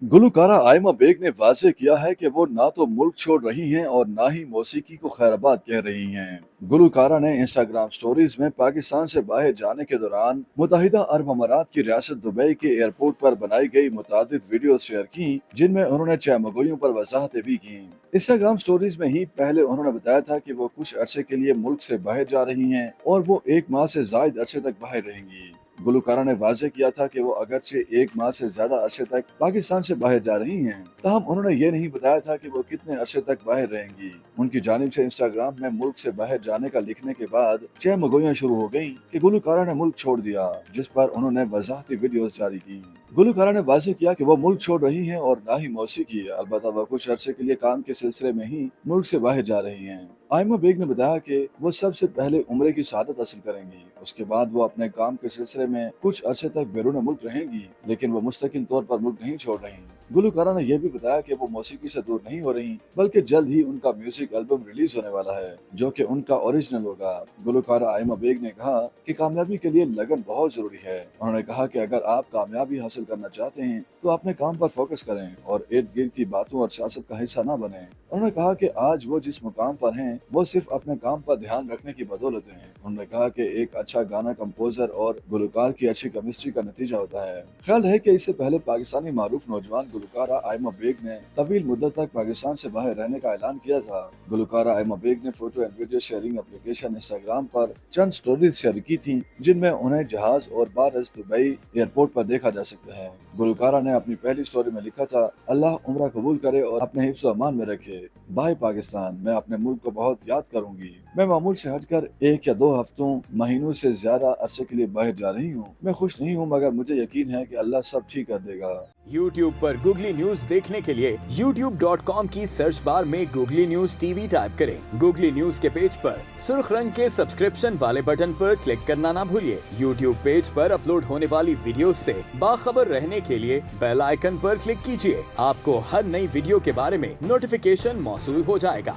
Gulkara Aima bag ने वाज़ेह किया है कि वो ना तो मुल्क छोड़ रही हैं और ना ही मौसीकी को खैराबाद कह रही हैं। गुलकारा ने इंस्टाग्राम स्टोरीज में पाकिस्तान से बाहर जाने के दौरान मुत्तहिदा अरब अमारात की रियासत दुबई के एयरपोर्ट पर बनाई गई मुतादिद वीडियो शेयर की, जिनमें उन्होंने चहमगोइयों पर वजाहतें भी की। इंस्टाग्राम स्टोरीज में ही पहले उन्होंने बताया था कि वो कुछ अरसे के लिए मुल्क से बाहर जा रही हैं और वो 1 माह से जायद अरसे तक बाहर रहेंगी। गुलकारा ने वाज़ेह किया था कि वो अगरचे 1 माह से ज्यादा अरसे तक पाकिस्तान से बाहर जा रही हैं, ताहम उन्होंने ये नहीं बताया था कि वो कितने अरसे तक बाहर रहेंगी। उनकी जानिब से इंस्टाग्राम में मुल्क से बाहर जाने का लिखने के बाद चहमगोइयां शुरू हो गयी कि गुलकारा ने मुल्क छोड़ दिया, जिस पर उन्होंने वजाहती वीडियोस जारी की। गुलकारा ने वाज़ेह किया कि वो मुल्क छोड़ रही हैं और ना ही मौसीकी, अलबत्ता वो कुछ अरसे के लिए काम के सिलसिले में ही मुल्क से बाहर जा रही हैं। आयमा बेग ने बताया कि वो सबसे पहले उम्रे की शहादत हासिल करेंगी, उसके बाद वो अपने काम के सिलसिले में कुछ अरसे तक बैरून मुल्क रहेंगी, लेकिन वो मुस्तकिल तौर पर मुल्क नहीं छोड़ रही। गुलकारा ने यह भी बताया कि वो मौसीकी से दूर नहीं हो रही, बल्कि जल्द ही उनका म्यूजिक एल्बम रिलीज होने वाला है, जो कि उनका ओरिजिनल होगा। गुलकारा आयमा बेग ने कहा कि कामयाबी के लिए लगन बहुत जरूरी है। उन्होंने कहा कि अगर आप कामयाबी हासिल करना चाहते हैं तो अपने काम पर फोकस करें और इर्द गिर्द की बातों और सियासत का हिस्सा न बने। उन्होंने कहा कि आज वो जिस मुकाम पर हैं वो सिर्फ अपने काम पर ध्यान रखने की बदौलत है। उन्होंने कहा कि एक अच्छा गाना कंपोजर और गुलकार की अच्छी केमिस्ट्री का नतीजा होता है। ख्याल है कि इससे पहले पाकिस्तानी मारूफ नौजवान गुलकारा आयमा बेग ने तवील मुद्दत तक पाकिस्तान से बाहर रहने का ऐलान किया था। गुलकारा आयमा बेग ने photo and video sharing application Instagram पर चंद स्टोरीज शेयर की थी, जिनमें उन्हें जहाज और बारस दुबई एयरपोर्ट पर देखा जा सकता है। गुलकारा ने अपनी पहली स्टोरी में लिखा था, अल्लाह उम्रा कबूल करे और अपने हिफ्ज़ अमान में रखे। बाय पाकिस्तान, मैं अपने मुल्क को बहुत याद करूंगी। मैं मामूल से हटकर 1 या 2 हफ्तों महीनों से ज्यादा अरसे के लिए बाहर जा रही हूँ। मैं खुश नहीं हूँ, मगर मुझे यकीन है कि अल्लाह सब ठीक कर देगा। YouTube पर गूगली न्यूज देखने के लिए youtube.com की सर्च बार में गूगली न्यूज टीवी टाइप करें। गूगली न्यूज के पेज पर सुर्ख रंग के सब्सक्रिप्शन वाले बटन पर क्लिक करना ना भूलिए। YouTube पेज पर अपलोड होने वाली वीडियोस से बाखबर रहने के लिए बेल आइकन पर क्लिक कीजिए। आपको हर नई वीडियो के बारे में नोटिफिकेशन मौसूल हो जाएगा।